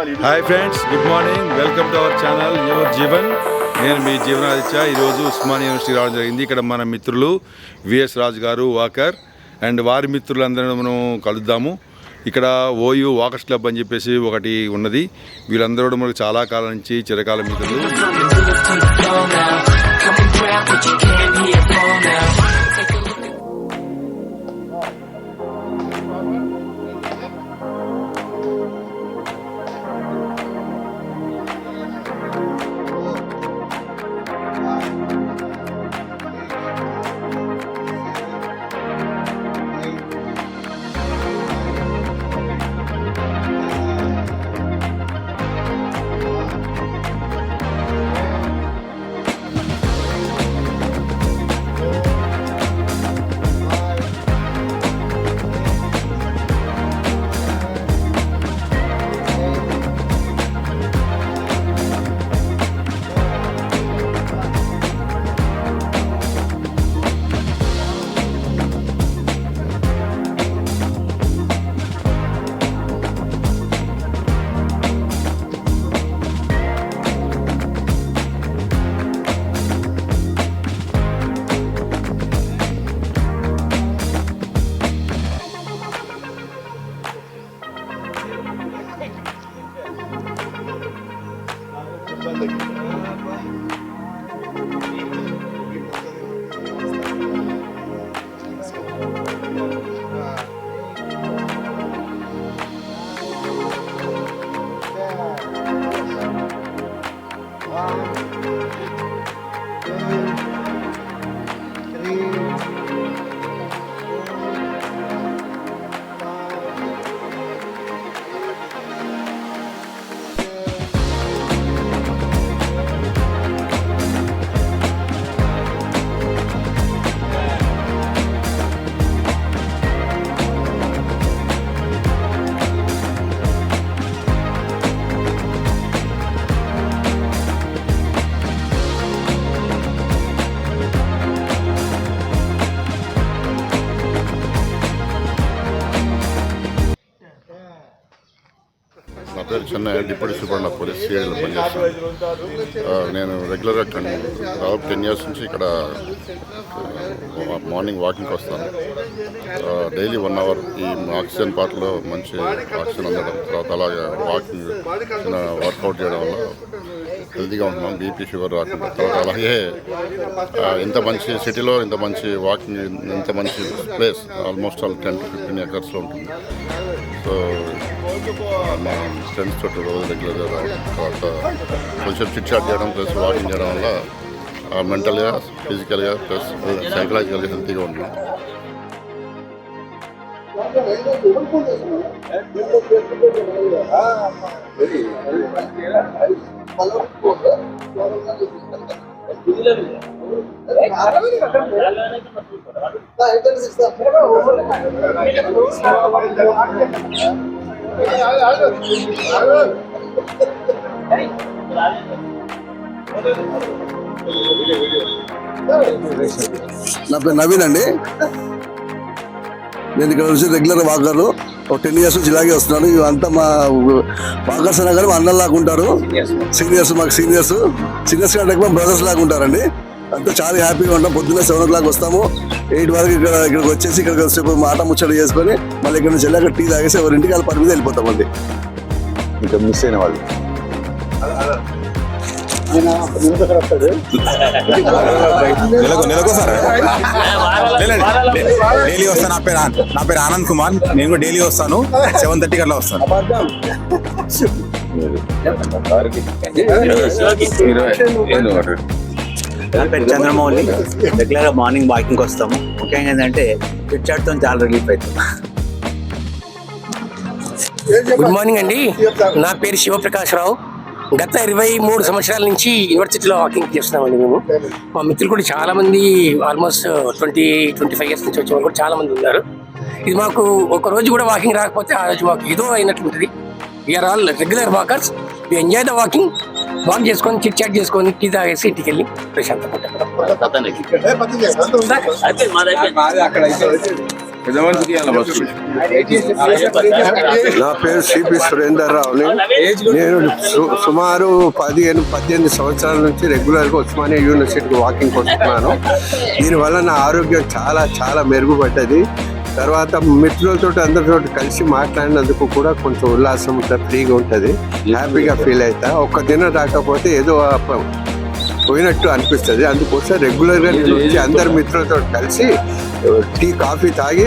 Hi friends, good morning. Welcome to our channel your Jeevan. నేను మీ జీవనాదిత్య. ఈరోజు Osmania university రావడం జరిగింది. ఇక్కడ మన మిత్రులు విఎస్ రాజు గారు వాకర్ అండ్ వారి మిత్రులందరూ మనం కలుద్దాము. ఇక్కడ ఓయూ వాకర్స్ క్లబ్ అని చెప్పేసి ఒకటి ఉన్నది. వీళ్ళందరూ కూడా మనకు చాలా కాలం నుంచి చిరకాల మిత్రులు. నా పేరు చెన్నై, డిప్యూటీ సూపరింటెండెంట్ పోలీస్ సిఐడిలో పనిచేస్తాను. నేను రెగ్యులర్గా దాదాపు 10 years నుంచి ఇక్కడ మార్నింగ్ వాకింగ్కి వస్తాను. డైలీ 1 hour ఈ ఆక్సిజన్ పార్ట్లో మంచి ఆక్సిజన్ అందడం, తర్వాత అలాగే వాకింగ్ వర్కౌట్ చేయడం వల్ల హెల్తీగా ఉంటున్నాం, బీపీ షుగర్ రాకుండా. తర్వాత అలాగే ఇంత మంచి సిటీలో ఇంత మంచి వాకింగ్, ఇంత మంచి ప్లేస్ ఆల్మోస్ట్ 10 to 15 acres ఉంటుంది. సో మా ఫ్రెండ్స్ తోటి రోజు రెగ్యులర్గా రావడం, తర్వాత కొంచెం చిట్ చాట్ చేయడం ప్లస్ వాకింగ్ చేయడం వల్ల మెంటల్గా, ఫిజికల్గా ప్లస్ సైకలాజికల్గా హెల్తీగా ఉంటున్నాం. నా పేరు నవీన్ అండి. నేను ఇక్కడ వచ్చి రెగ్యులర్ వాకర్లు 10 years నుంచి ఇలాగే వస్తున్నాను. ఇవంతా మా వాకర్స్ అన్నా కానీ మా అన్నలు లాగా ఉంటారు. సీనియర్స్, మాకు సీనియర్స్ కంటే ఎక్కువ బ్రదర్స్ లాగా ఉంటారండి. అంతా చాలా హ్యాపీగా ఉంటాం. పొద్దున్న 7 o'clock వస్తాము, 8 వరకు ఇక్కడికి వచ్చేసి ఇక్కడికి వచ్చేపు మాట ముచ్చట చేసుకొని మళ్ళీ ఇక్కడ నుంచి వెళ్ళి అక్కడ టీ తాగేసి ఎవరింటికి వాళ్ళ పని మీద వెళ్ళిపోతామండి. ఇంకా మిస్ అయిన వాళ్ళు నెలకోసారి డైలీ వస్తాను. నా పేరు ఆనంద్ కుమార్. నేను కూడా డైలీ వస్తాను. 7:30 అట్లా వస్తాను. నా పేరు చంద్రమౌళి. రెగ్యులర్గా మార్నింగ్ వాకింగ్కి వస్తాము. ముఖ్యంగా ఏంటంటే పిచ్చాడుతో చాలా రిలీఫ్ అవుతుంది. గుడ్ మార్నింగ్ అండి. నా పేరు శివప్రకాష్ రావు. గత 23 సంవత్సరాల నుంచి యూనివర్సిటీలో వాకింగ్ చేస్తున్నామండి మేము. మా మిత్రులు కూడా చాలా మంది ఆల్మోస్ట్ 20-25 years నుంచి వచ్చే వాళ్ళు కూడా చాలా మంది ఉన్నారు. ఇది మాకు ఒక రోజు కూడా వాకింగ్ రాకపోతే ఆ రోజు మాకు ఏదో అయినట్లుంటుంది. We're all regular walkers. We enjoy the walking. Walk చేసుకొని చిట్ చాట్ చేసుకొని టీ తాగేసి ఇంటికి వెళ్ళి ప్రశాంతంగా ఉంటాం. నా పేరు సిపి సురేందర్ రావుని. నేను సుమారు 18 సంవత్సరాల నుంచి రెగ్యులర్గా ఉస్మానియా యూనివర్సిటీకి వాకింగ్ వస్తున్నాను. దీనివల్ల నా ఆరోగ్యం చాలా చాలా మెరుగుపడ్డది. తర్వాత మిత్రులతో అందరితో కలిసి మాట్లాడినందుకు కూడా కొంచెం ఉల్లాసం ఉంటుంది, ఫ్రీగా ఉంటుంది, హ్యాపీగా ఫీల్ అవుతా. ఒక్క దినం రాకపోతే ఏదో పోయినట్టు అనిపిస్తుంది. అందుకోసం రెగ్యులర్గా నేను వచ్చి అందరి మిత్రులతో కలిసి టీ కాఫీ తాగి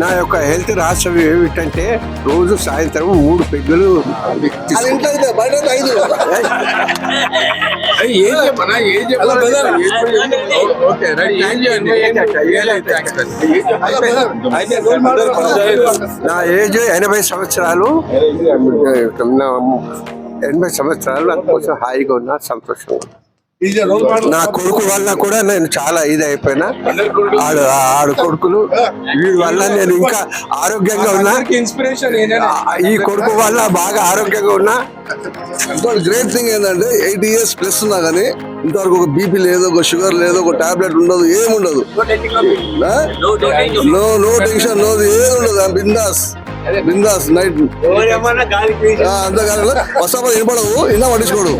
నా యొక్క హెల్త్ రహస్యం ఏమిటంటే రోజు సాయంత్రం 3 పెగ్గులు నా ఏజ్ 80 సంవత్సరాలు. 80 సంవత్సరాలు అందుకోసం హాయిగా ఉన్నా, సంతోషంగా. నా కొడుకు వల్ల కూడా నేను చాలా ఇది అయిపోయినా. ఆడు కొడుకులు వీడి వల్ల నేను ఇంకా ఆరోగ్యంగా ఉన్నా. ఈ కొడుకు వల్ల బాగా ఆరోగ్యంగా ఉన్నా. ఇంకోటి గ్రేట్ థింగ్ ఏంటంటే 80 years ప్లస్ ఉన్నా కానీ ఇంతవరకు ఒక బీపీ లేదు, ఒక షుగర్ లేదు, ఒక టాబ్లెట్ ఉండదు, ఏముండదు. నో టెన్షన్, నో ఏది ఉండదు. బిందాస్ నైట్ అంత కాదు. ఫస్ట్ ఆఫ్ ఆల్ వినపడవు, ఇలా పట్టించుకోడు.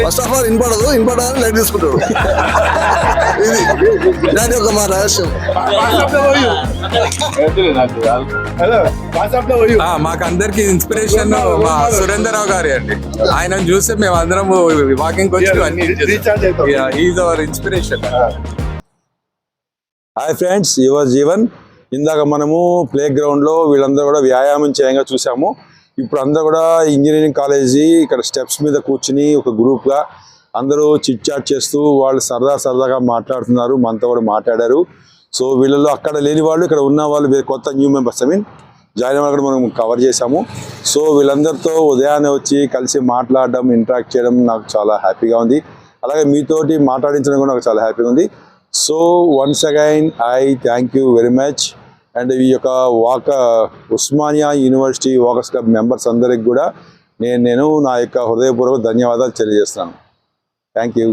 ఫస్ట్ ఆఫ్ ఆల్ వినపడాలని లైట్ తీసుకుంటాడు. ఇది దాని ఒక మా రహస్యం. మాకందరికి ఇన్స్పిరేషన్ మా సురేందర్రావు గారి అండి. ఆయన చూస్తే మేము అందరం వాకింగ్ వచ్చి అన్ని is our inspiration. Hi friends, your Jeevan. ఇందాక మనము ప్లే గ్రౌండ్లో వీళ్ళందరూ కూడా వ్యాయామం చేయంగా చూసాము. ఇప్పుడు అందరూ కూడా ఇంజనీరింగ్ కాలేజీ ఇక్కడ స్టెప్స్ మీద కూర్చుని ఒక గ్రూప్గా అందరూ చిట్ చాట్ చేస్తూ వాళ్ళు సరదాగా మాట్లాడుతున్నారు. మనతో కూడా మాట్లాడారు. సో వీళ్ళలో అక్కడ లేని వాళ్ళు, ఇక్కడ ఉన్న వాళ్ళు, కొత్త న్యూ మెంబర్స్ జాయిన్ అవ్వాలి కూడా మనం కవర్ చేసాము. సో వీళ్ళందరితో ఉదయాన్నే వచ్చి కలిసి మాట్లాడడం, ఇంటరాక్ట్ చేయడం నాకు చాలా హ్యాపీగా ఉంది. అలాగే మీతోటి మాట్లాడించడం కూడా నాకు చాలా హ్యాపీగా ఉంది. So once again I thank you very much. And ఈ యొక్క Osmania university walkers club members అందరికి కూడా నేను నా యొక్క హృదయపూర్వక ధన్యవాదాలు తెలియజేస్తాను. Thank you.